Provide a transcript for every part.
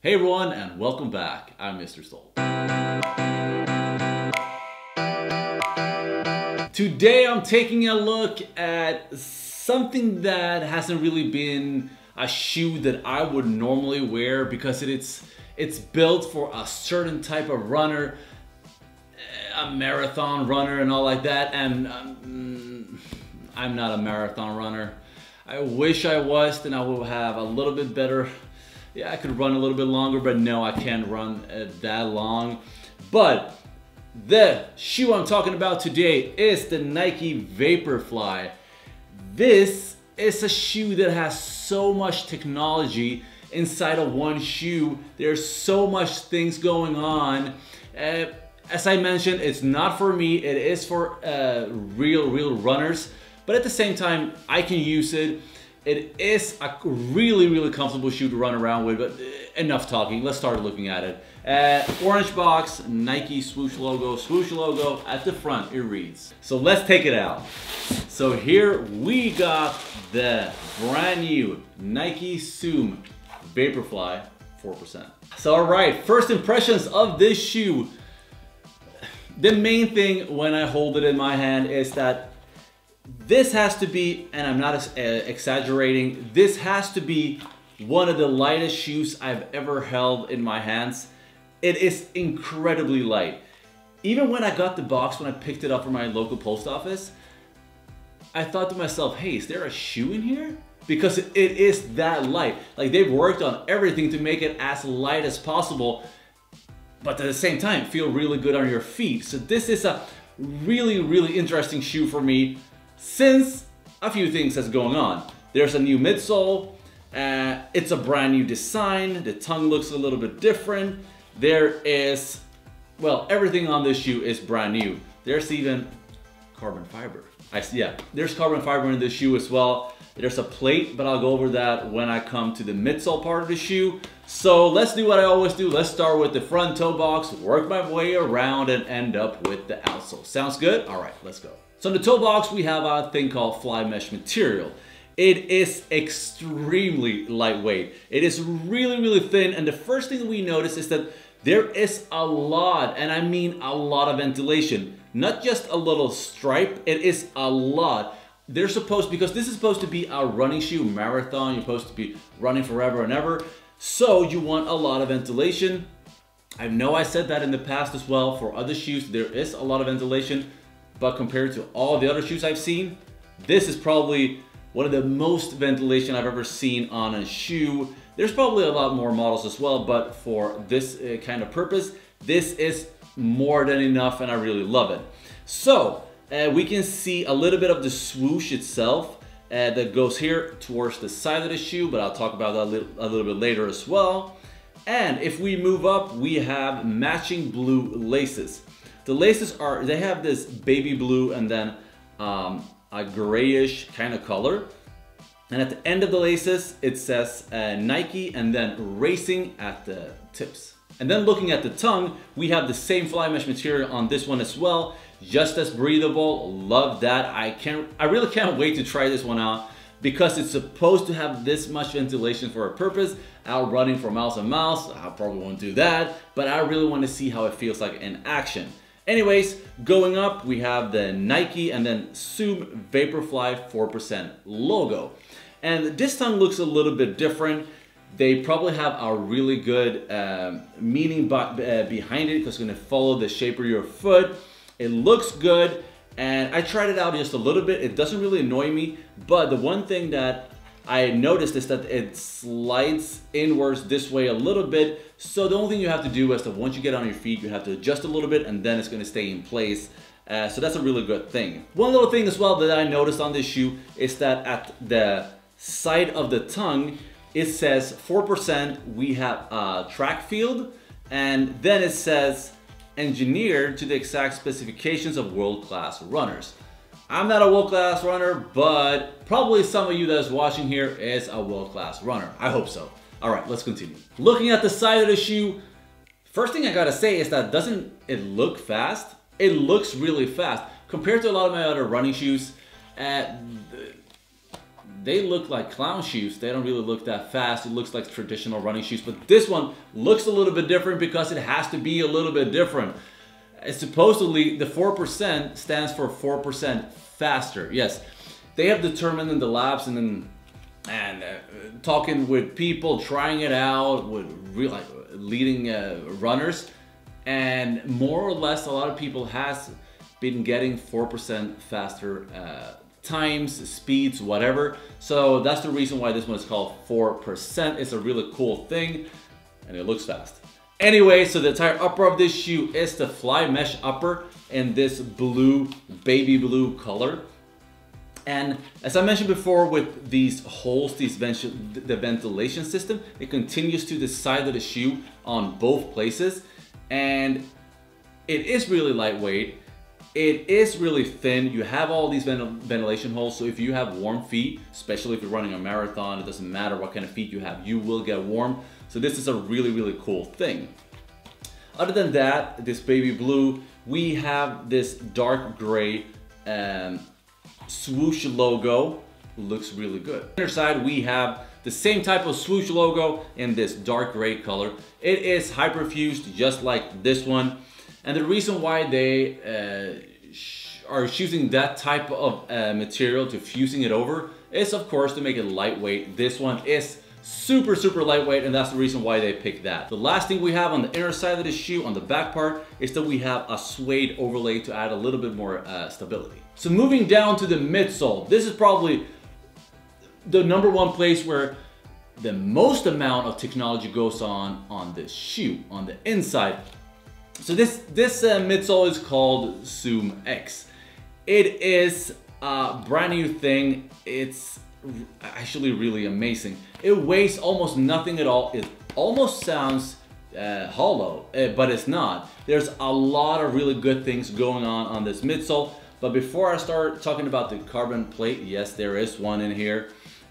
Hey everyone, and welcome back. I'm Mr. Stoltz. Today I'm taking a look at something that hasn't really been a shoe that I would normally wear because it's built for a certain type of runner, a marathon runner and all like that, and I'm not a marathon runner. I wish I was, then I would have a little bit better. Yeah, I could run a little bit longer, but no, I can't run that long. But the shoe I'm talking about today is the Nike Vaporfly. This is a shoe that has so much technology inside of one shoe. There's so much things going on. As I mentioned, it's not for me. It is for real runners. But at the same time, I can use it. It is a really comfortable shoe to run around with, but enough talking. Let's start looking at it. Orange box, Nike swoosh logo at the front, it reads. So let's take it out. So here we got the brand new Nike Zoom Vaporfly 4%. So all right, first impressions of this shoe. The main thing when I hold it in my hand is that this has to be, and I'm not exaggerating, this has to be one of the lightest shoes I've ever held in my hands. It is incredibly light. Even when I got the box, when I picked it up from my local post office, I thought to myself, hey, is there a shoe in here? Because it is that light. Like, they've worked on everything to make it as light as possible, but at the same time, feel really good on your feet. So this is a really interesting shoe for me, since a few things that's going on. There's a new midsole, it's a brand new design, the tongue looks a little bit different. There is, well, everything on this shoe is brand new. There's even carbon fiber. Yeah, there's carbon fiber in this shoe as well. There's a plate, but I'll go over that when I come to the midsole part of the shoe. So let's do what I always do. Let's start with the front toe box, work my way around and end up with the outsole. Sounds good? All right, let's go. So in the toe box, we have a thing called fly mesh material. It is extremely lightweight. It is really thin, and the first thing that we notice is that there is a lot, and I mean a lot of ventilation. Not just a little stripe, it is a lot. They're supposed, because this is supposed to be a running shoe, marathon, you're supposed to be running forever and ever. So you want a lot of ventilation. I know I said that in the past as well. For other shoes, there is a lot of ventilation. But compared to all the other shoes I've seen, this is probably one of the most ventilation I've ever seen on a shoe. There's probably a lot more models as well, but for this kind of purpose, this is more than enough and I really love it. So we can see a little bit of the swoosh itself that goes here towards the side of the shoe, but I'll talk about that a little bit later as well. And if we move up, we have matching blue laces. The laces are, they have this baby blue and then a grayish kind of color. And at the end of the laces, it says Nike and then racing at the tips. And then looking at the tongue, we have the same fly mesh material on this one as well. Just as breathable, love that. I really can't wait to try this one out because it's supposed to have this much ventilation for a purpose. Out running for miles and miles, I probably won't do that, but I really want to see how it feels like in action. Anyways, going up, we have the Nike and then Zoom Vaporfly 4% logo. And this tongue looks a little bit different. They probably have a really good meaning behind it because it's going to follow the shape of your foot. It looks good, and I tried it out just a little bit. It doesn't really annoy me, but the one thing that I noticed is that it slides inwards this way a little bit. So the only thing you have to do is that once you get on your feet, you have to adjust a little bit and then it's going to stay in place. So that's a really good thing. One little thing as well that I noticed on this shoe is that at the side of the tongue, it says 4%, we have a track field, and then it says engineered to the exact specifications of world-class runners. I'm not a world-class runner, but probably some of you that's watching here is a world-class runner. I hope so. All right, let's continue. Looking at the side of the shoe, first thing I gotta say is that doesn't it look fast? It looks really fast. Compared to a lot of my other running shoes, they look like clown shoes. They don't really look that fast. It looks like traditional running shoes, but this one looks a little bit different because it has to be a little bit different. Supposedly, the 4% stands for 4% faster. Yes, they have determined in the labs and talking with people, trying it out with leading runners, and more or less a lot of people has been getting 4% faster times, speeds, whatever. So that's the reason why this one is called 4%. It's a really cool thing and it looks fast. Anyway, so the entire upper of this shoe is the fly mesh upper in this blue, baby blue color. And as I mentioned before, with these holes, the ventilation system, it continues to the side of the shoe on both places. And it is really lightweight. It is really thin. You have all these ventilation holes. So if you have warm feet, especially if you're running a marathon, it doesn't matter what kind of feet you have, you will get warm. So this is a really, really cool thing. Other than that, this baby blue, we have this dark gray swoosh logo. Looks really good. On the other side, we have the same type of swoosh logo in this dark gray color. It is hyperfused just like this one. And the reason why they are choosing that type of material to fusing it over is, of course, to make it lightweight. This one is super, super lightweight, and that's the reason why they picked that. The last thing we have on the inner side of the shoe, on the back part, is that we have a suede overlay to add a little bit more stability. So moving down to the midsole, this is probably the #1 place where the most amount of technology goes on this shoe, on the inside. So this midsole is called Zoom X. It is a brand new thing. It's actually really amazing. It weighs almost nothing at all. It almost sounds hollow, but it's not. There's a lot of really good things going on this midsole. But before I start talking about the carbon plate, yes, there is one in here.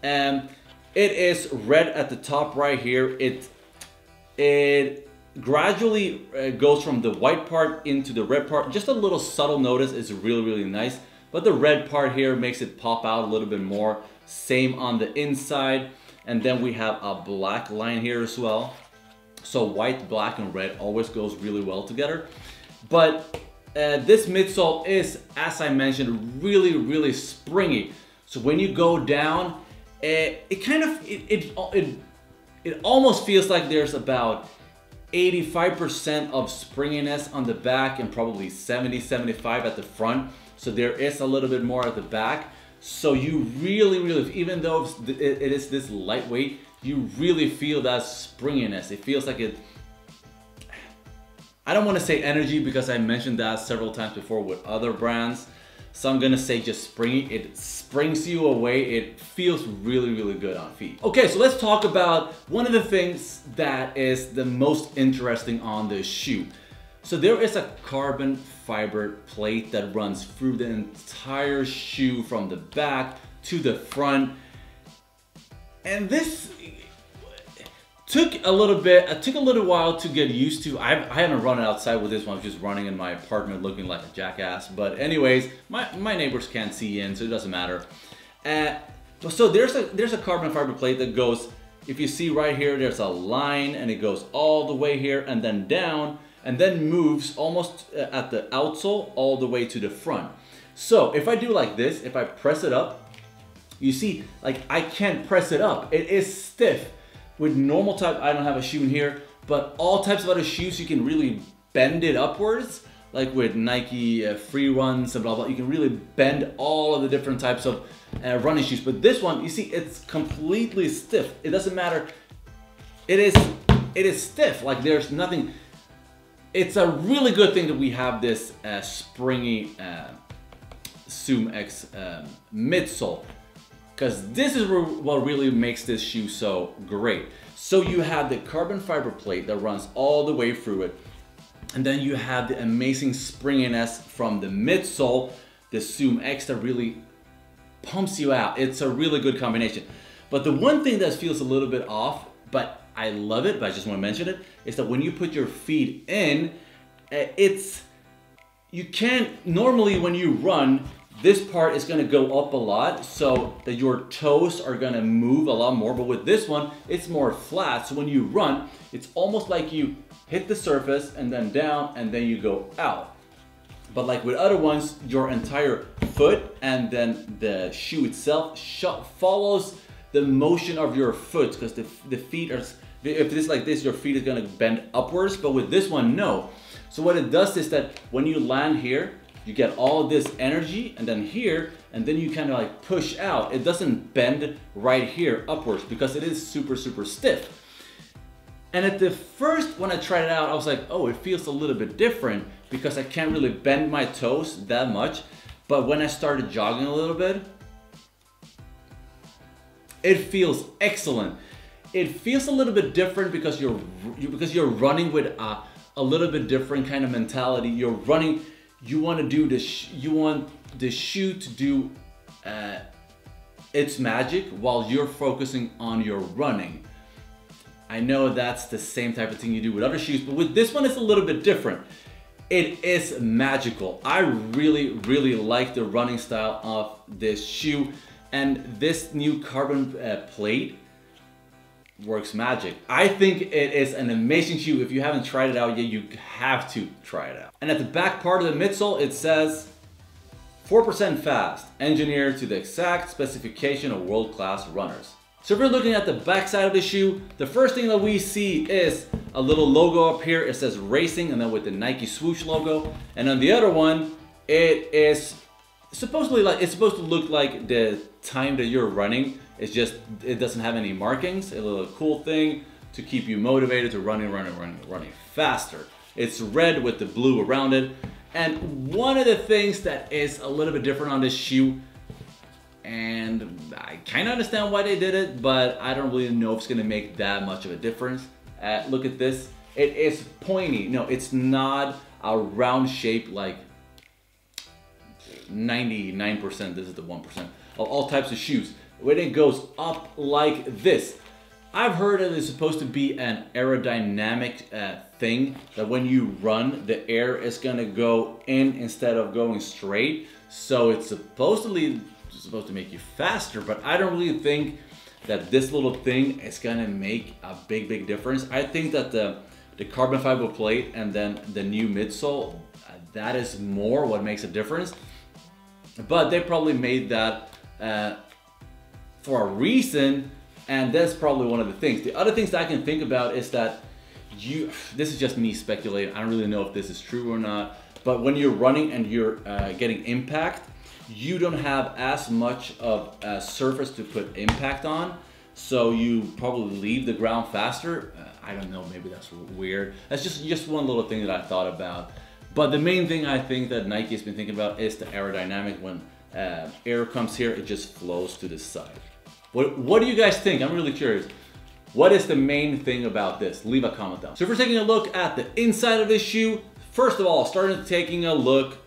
It is red at the top right here. It gradually goes from the white part into the red part. Just a little subtle notice is really, really nice. But the red part here makes it pop out a little bit more. Same on the inside. And then we have a black line here as well. So white, black, and red always goes really well together. But this midsole is, as I mentioned, really, really springy. So when you go down, it almost feels like there's about 85% of springiness on the back and probably 70-75 at the front. So there is a little bit more at the back. So you really, really, even though it is this lightweight, you really feel that springiness. It feels like it, I don't want to say energy because I mentioned that several times before with other brands. So I'm gonna say just springy. It springs you away. It feels really, really good on feet. Okay, so let's talk about one of the things that is the most interesting on this shoe. So there is a carbon fiber plate that runs through the entire shoe from the back to the front. And this took a little while to get used to. I haven't run it outside with this one. I'm just running in my apartment looking like a jackass. But anyways, my neighbors can't see in, so it doesn't matter. So there's a carbon fiber plate that goes, if you see right here, there's a line and it goes all the way here and then down and then moves almost at the outsole all the way to the front. So if I do like this, if I press it up, you see, like I can't press it up. It is stiff. With normal type, I don't have a shoe in here, but all types of other shoes, you can really bend it upwards. Like with Nike free runs and blah, blah, you can really bend all of the different types of running shoes. But this one, you see, it's completely stiff. It doesn't matter. It is stiff, like there's nothing. It's a really good thing that we have this springy Zoom X midsole. Because this is what really makes this shoe so great. So you have the carbon fiber plate that runs all the way through it. And then you have the amazing springiness from the midsole, the Zoom X that really pumps you out. It's a really good combination. But the one thing that feels a little bit off, but I love it, but I just want to mention it, is that when you put your feet in, you can't, normally when you run, this part is gonna go up a lot so that your toes are gonna move a lot more. But with this one, it's more flat. So when you run, it's almost like you hit the surface and then down and then you go out. But like with other ones, your entire foot and then the shoe itself follows the motion of your foot, because the feet are, if it is like this, your feet is gonna bend upwards. But with this one, no. So what it does is that when you land here, you get all this energy, and then here, and then you kind of like push out. It doesn't bend right here upwards because it is super, super stiff. And at the first, when I tried it out, I was like, oh, it feels a little bit different because I can't really bend my toes that much. But when I started jogging a little bit, it feels excellent. It feels a little bit different because you're running with a little bit different kind of mentality. You're running, you want to do you want the shoe to do its magic while you're focusing on your running. I know that's the same type of thing you do with other shoes, but with this one it's a little bit different. It is magical. I really, really like the running style of this shoe, and this new carbon plate works magic. I think it is an amazing shoe. If you haven't tried it out yet, you have to try it out. And at the back part of the midsole, it says 4% fast, engineered to the exact specification of world-class runners. So if we're looking at the back side of the shoe, the first thing that we see is a little logo up here. It says racing, and then with the Nike swoosh logo. And on the other one, it is supposedly like, it's supposed to look like the time that you're running. It's just, it doesn't have any markings. A little cool thing to keep you motivated to running faster. It's red with the blue around it. And one of the things that is a little bit different on this shoe, and I kind of understand why they did it, but I don't really know if it's gonna make that much of a difference. Look at this. It is pointy. No, it's not a round shape like 99%, this is the 1%, of all types of shoes. When it goes up like this, I've heard that it's supposed to be an aerodynamic thing, that when you run, the air is gonna go in instead of going straight. So it's supposed to make you faster, but I don't really think that this little thing is gonna make a big difference. I think that the carbon fiber plate and then the new midsole, that is more what makes a difference. But they probably made that for a reason, and that's probably one of the things. The other things that I can think about is that this is just me speculating, I don't really know if this is true or not, but when you're running and you're getting impact, you don't have as much of a surface to put impact on, so you probably leave the ground faster. I don't know, maybe that's weird. That's just one little thing that I thought about. But the main thing I think that Nike has been thinking about is the aerodynamic. When air comes here, it just flows to the side. What do you guys think? I'm really curious. What is the main thing about this? Leave a comment down. So if we're taking a look at the inside of this shoe, first of all, starting taking a look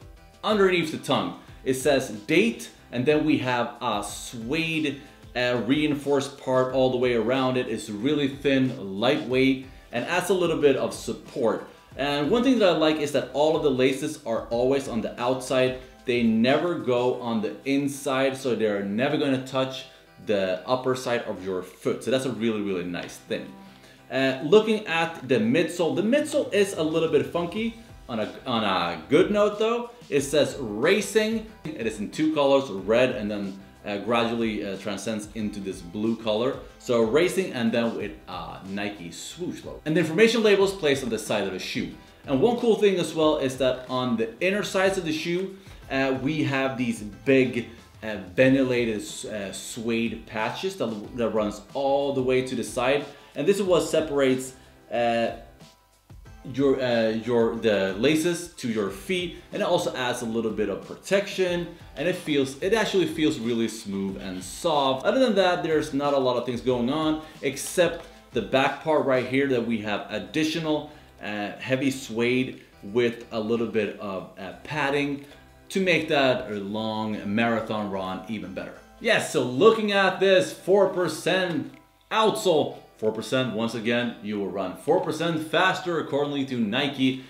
underneath the tongue. It says date, and then we have a suede reinforced part all the way around it. It's really thin, lightweight, and adds a little bit of support. And one thing that I like is that all of the laces are always on the outside. They never go on the inside, so they're never going to touch the upper side of your foot. So that's a really nice thing. Looking at the midsole is a little bit funky. On a good note though, it says racing. It is in two colors, red and then gradually transcends into this blue color. So racing, and then with Nike swoosh logo. And the information label is placed on the side of the shoe. And one cool thing as well is that on the inner sides of the shoe, we have these big ventilated suede patches that runs all the way to the side. And this is what separates the laces to your feet, and it also adds a little bit of protection, and it actually feels really smooth and soft. Other than that, there's not a lot of things going on except the back part right here, that we have additional heavy suede with a little bit of padding to make that long marathon run even better. Yes, so looking at this 4% outsole, 4%, once again, you will run 4% faster accordingly to Nike.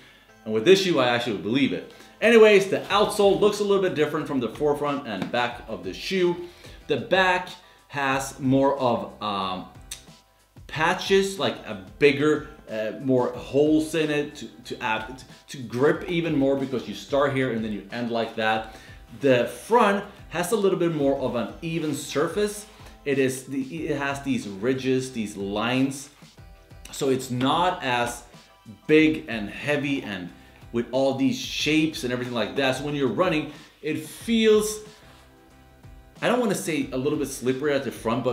And with this shoe, I actually believe it. Anyways, the outsole looks a little bit different from the forefront and back of the shoe. The back has more of patches, like a bigger, more holes in it to grip even more, because you start here and then you end like that. The front has a little bit more of an even surface. It has these ridges, these lines, so it's not as big and heavy and with all these shapes and everything like that. So when you're running, it feels, I don't want to say a little bit slippery at the front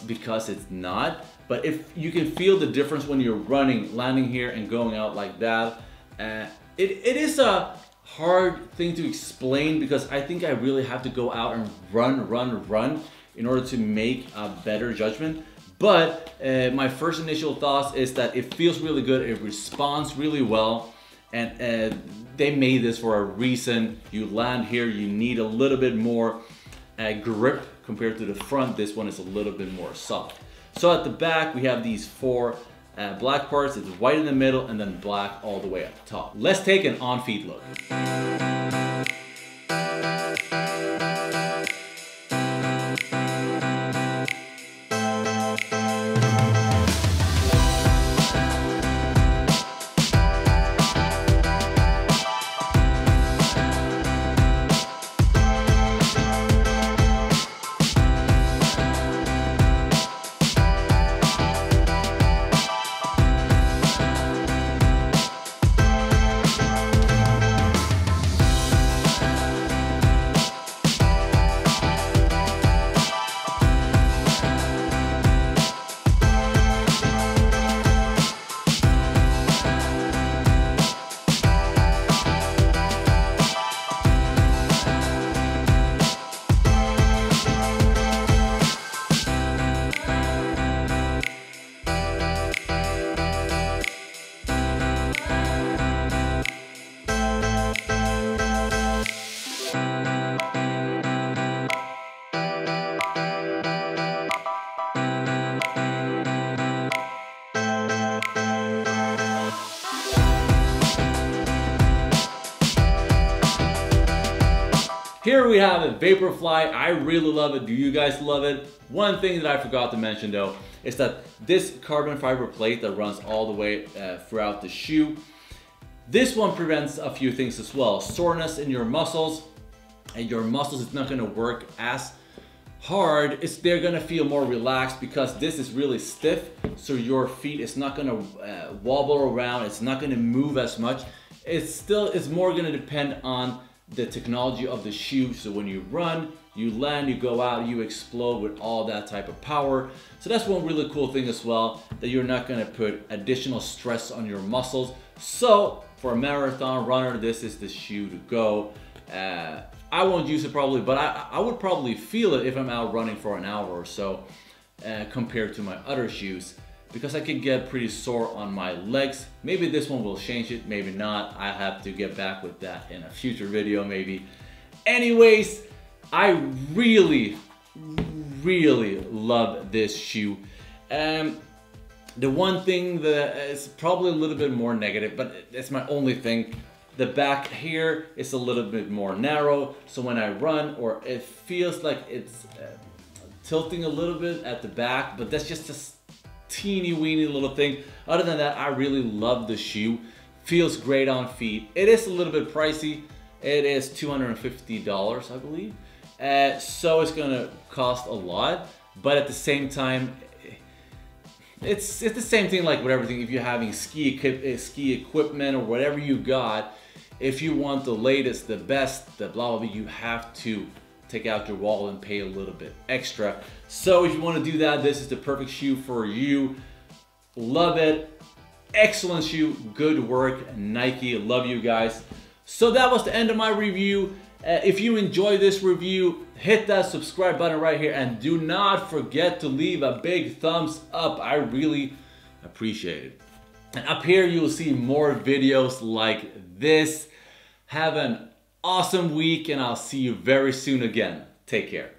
because it's not, but if you can feel the difference when you're running, landing here and going out like that. It is a hard thing to explain, because I think I really have to go out and run in order to make a better judgment. But my first initial thoughts is that it feels really good, it responds really well, and they made this for a reason. You land here, you need a little bit more grip compared to the front. This one is a little bit more soft. So at the back, we have these 4 black parts. It's white in the middle and then black all the way at the top. Let's take an on-feet look. Here we have a Vaporfly. I really love it. Do you guys love it? One thing that I forgot to mention though is that this carbon fiber plate that runs all the way throughout the shoe, this one prevents a few things as well. Soreness in your muscles, and your muscles is not going to work as hard. They're going to feel more relaxed because this is really stiff, so your feet is not going to wobble around. It's not going to move as much. It's more going to depend on the technology of the shoe. So when you run, you land, you go out, you explode with all that type of power. So that's one really cool thing as well, that you're not going to put additional stress on your muscles. So for a marathon runner, this is the shoe to go. I won't use it probably, but I would probably feel it if I'm out running for an hour or so compared to my other shoes, because I could get pretty sore on my legs. Maybe this one will change it, maybe not. I have to get back with that in a future video maybe. Anyways, I really love this shoe. The one thing that is probably a little bit more negative, but it's my only thing. The back here is a little bit more narrow, so when I run, or it feels like it's tilting a little bit at the back, but that's just a teeny weeny little thing. Other than that, I really love the shoe. Feels great on feet. It is a little bit pricey. It is $250, I believe. So it's gonna cost a lot, but at the same time, it's the same thing like with everything. If you're having ski equipment or whatever you got, if you want the latest, the best, the blah blah blah, you have to take out your wallet and pay a little bit extra. So if you want to do that, this is the perfect shoe for you. Love it. Excellent shoe. Good work, Nike. Love you guys. So that was the end of my review. If you enjoyed this review, hit that subscribe button right here, and do not forget to leave a big thumbs up. I really appreciate it. And up here you will see more videos like this. Have an awesome week, and I'll see you very soon again. Take care.